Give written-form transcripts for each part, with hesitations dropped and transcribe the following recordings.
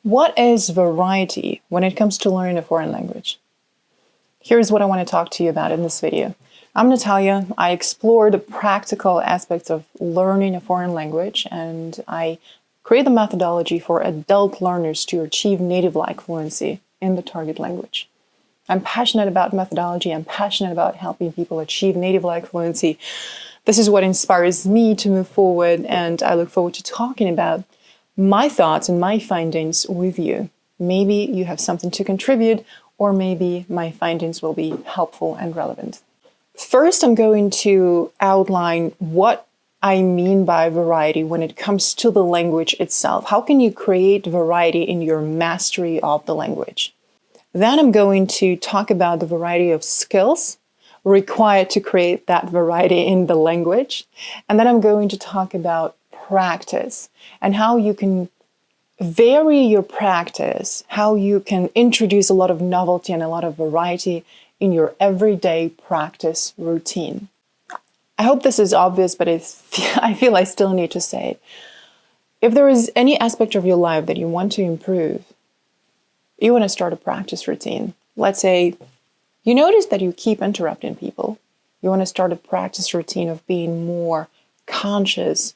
What is variety when it comes to learning a foreign language? Here's what I want to talk to you about in this video. I'm Natalia. I explore the practical aspects of learning a foreign language, and I create the methodology for adult learners to achieve native-like fluency in the target language. I'm passionate about methodology. I'm passionate about helping people achieve native-like fluency. This is what inspires me to move forward, and I look forward to talking about my thoughts and my findings with you. Maybe you have something to contribute, or maybe my findings will be helpful and relevant. First, I'm going to outline what I mean by variety when it comes to the language itself. How can you create variety in your mastery of the language? Then I'm going to talk about the variety of skills required to create that variety in the language. And then I'm going to talk about practice and how you can vary your practice, how you can introduce a lot of novelty and a lot of variety in your everyday practice routine. I hope this is obvious, but I feel I still need to say it. If there is any aspect of your life that you want to improve, you want to start a practice routine. Let's say you notice that you keep interrupting people. You want to start a practice routine of being more conscious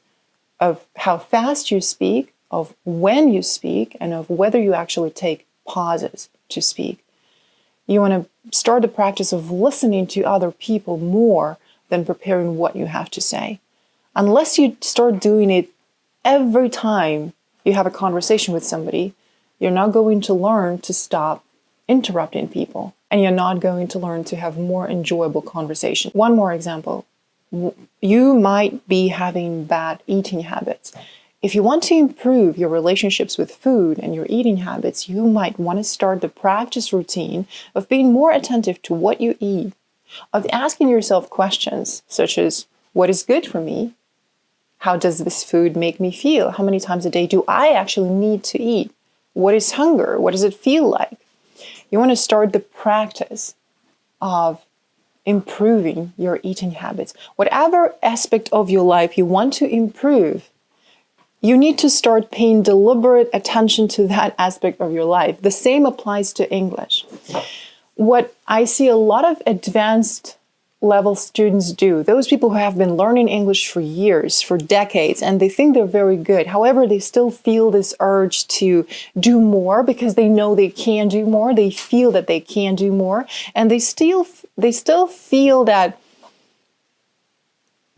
of how fast you speak, of when you speak, and of whether you actually take pauses to speak. You want to start the practice of listening to other people more than preparing what you have to say. Unless you start doing it every time you have a conversation with somebody, you're not going to learn to stop interrupting people, and you're not going to learn to have more enjoyable conversation. One more example. You might be having bad eating habits. If you want to improve your relationships with food and your eating habits, you might want to start the practice routine of being more attentive to what you eat, of asking yourself questions such as, what is good for me? How does this food make me feel? How many times a day do I actually need to eat? What is hunger? What does it feel like? You want to start the practice of improving your eating habits. Whatever aspect of your life you want to improve, you need to start paying deliberate attention to that aspect of your life. The same applies to English. What I see a lot of advanced level students do, those people who have been learning English for years, for decades, and they think they're very good. However, they still feel this urge to do more because they know they can do more. They feel that they can do more, and they still feel that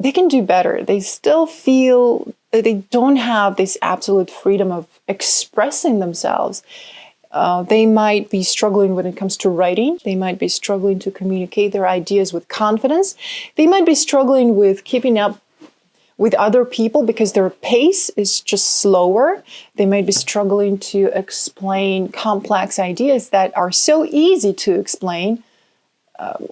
they can do better. They still feel that they don't have this absolute freedom of expressing themselves. They might be struggling when it comes to writing. They might be struggling to communicate their ideas with confidence. They might be struggling with keeping up with other people because their pace is just slower. They might be struggling to explain complex ideas that are so easy to explain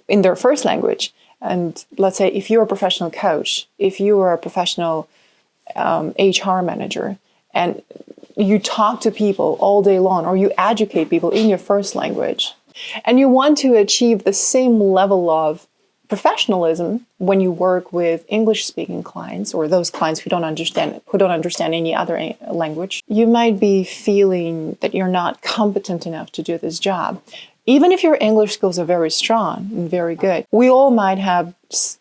in their first language. And let's say if you're a professional coach, if you are a professional HR manager, and you talk to people all day long, or you educate people in your first language, and you want to achieve the same level of professionalism when you work with English-speaking clients, or those clients who don't understand any other language, you might be feeling that you're not competent enough to do this job. Even if your English skills are very strong and very good, we all might have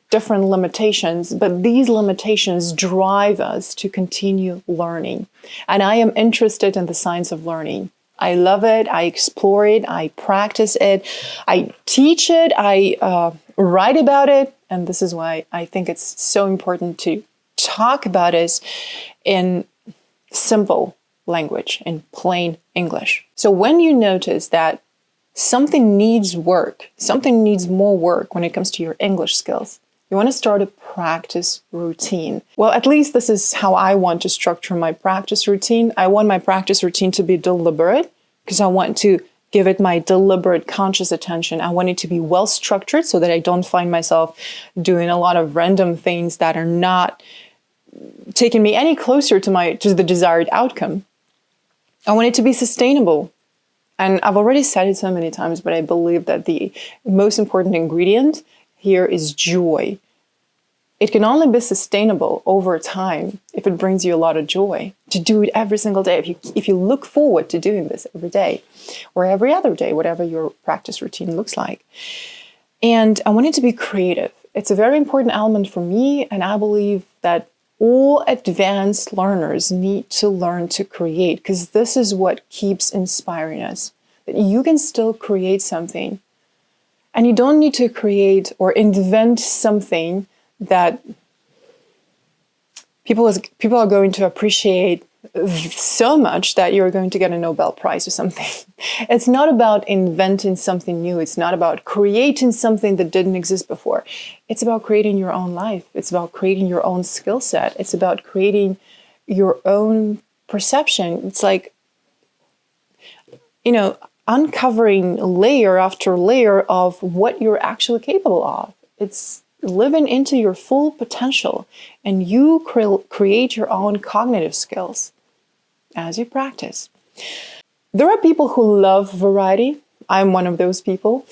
different limitations, but these limitations drive us to continue learning. And I am interested in the science of learning. I love it. I explore it. I practice it. I teach it. I write about it. And this is why I think it's so important to talk about it in simple language, in plain English. So when you notice that something needs work, something needs more work when it comes to your English skills, you want to start a practice routine. Well, at least this is how I want to structure my practice routine. I want my practice routine to be deliberate because I want to give it my deliberate, conscious attention. I want it to be well structured so that I don't find myself doing a lot of random things that are not taking me any closer to the desired outcome. I want it to be sustainable. And I've already said it so many times, but I believe that the most important ingredient here is joy. It can only be sustainable over time if it brings you a lot of joy to do it every single day. If you look forward to doing this every day or every other day, whatever your practice routine looks like. And I want it to be creative. It's a very important element for me, and I believe that all advanced learners need to learn to create, because this is what keeps inspiring us. That you can still create something, and you don't need to create or invent something that people are going to appreciate so much that you're going to get a Nobel Prize or something. It's not about inventing something new. It's not about creating something that didn't exist before. It's about creating your own life. It's about creating your own skill set. It's about creating your own perception. It's like, uncovering layer after layer of what you're actually capable of. It's living into your full potential, and you create your own cognitive skills as you practice. There are people who love variety. I'm one of those people.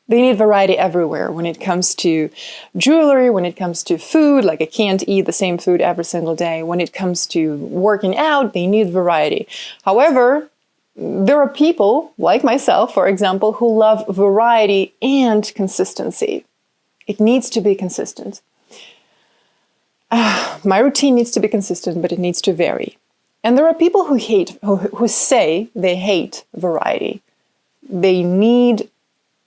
They need variety everywhere when it comes to jewelry, when it comes to food, like I can't eat the same food every single day. When it comes to working out, they need variety. However, there are people like myself, for example, who love variety and consistency. It needs to be consistent. My routine needs to be consistent, but it needs to vary. And there are people who say they hate variety. They need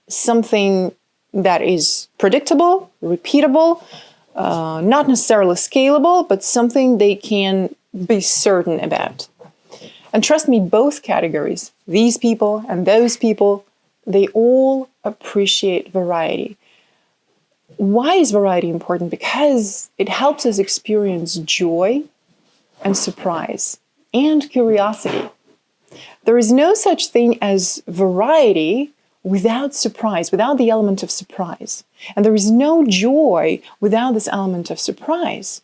something that is predictable, repeatable, not necessarily scalable, but something they can be certain about. And trust me, both categories, these people and those people, they all appreciate variety. Why is variety important? Because it helps us experience joy and surprise and curiosity. There is no such thing as variety without surprise, without the element of surprise. And there is no joy without this element of surprise.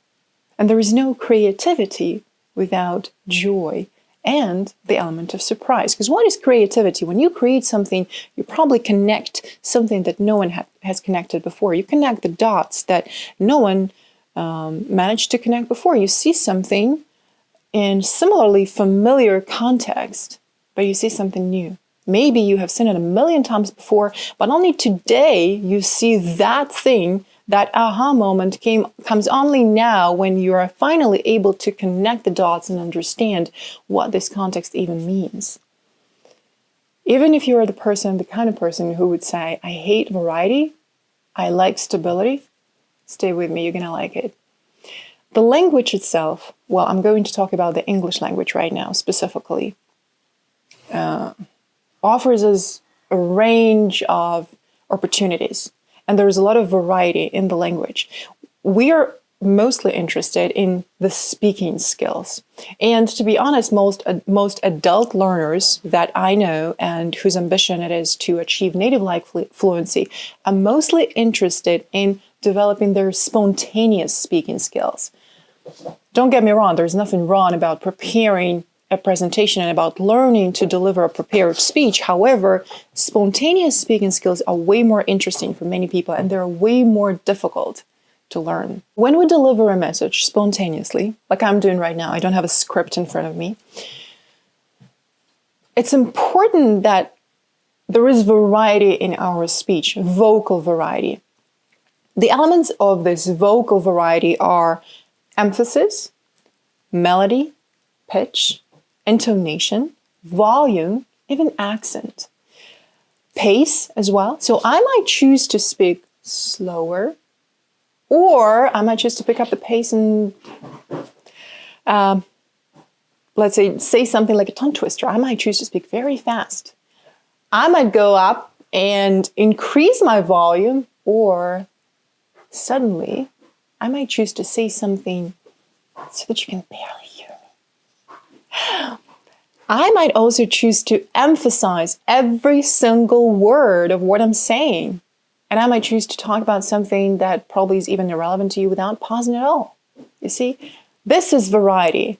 And there is no creativity without joy and the element of surprise. Because what is creativity? When you create something, you probably connect something that no one has connected before. You connect the dots that no one managed to connect before. You see something in similarly familiar context, but you see something new. Maybe you have seen it a million times before, but only today you see that thing. That aha moment comes only now when you are finally able to connect the dots and understand what this context even means. Even if you are the kind of person who would say, I hate variety, I like stability, stay with me, you're going to like it. The language itself, well, I'm going to talk about the English language right now specifically, offers us a range of opportunities. And there's a lot of variety in the language. We are mostly interested in the speaking skills. And to be honest, most adult learners that I know and whose ambition it is to achieve native-like fluency are mostly interested in developing their spontaneous speaking skills. Don't get me wrong, there's nothing wrong about preparing a presentation and about learning to deliver a prepared speech. However, spontaneous speaking skills are way more interesting for many people, and they're way more difficult to learn. When we deliver a message spontaneously, like I'm doing right now, I don't have a script in front of me, it's important that there is variety in our speech, vocal variety. The elements of this vocal variety are emphasis, melody, pitch, intonation, volume, even accent, pace as well. So I might choose to speak slower, or I might choose to pick up the pace and, let's say something like a tongue twister. I might choose to speak very fast. I might go up and increase my volume, or suddenly I might choose to say something so that you can barely hear me. I might also choose to emphasize every single word of what I'm saying. And I might choose to talk about something that probably is even irrelevant to you without pausing at all. You see, this is variety.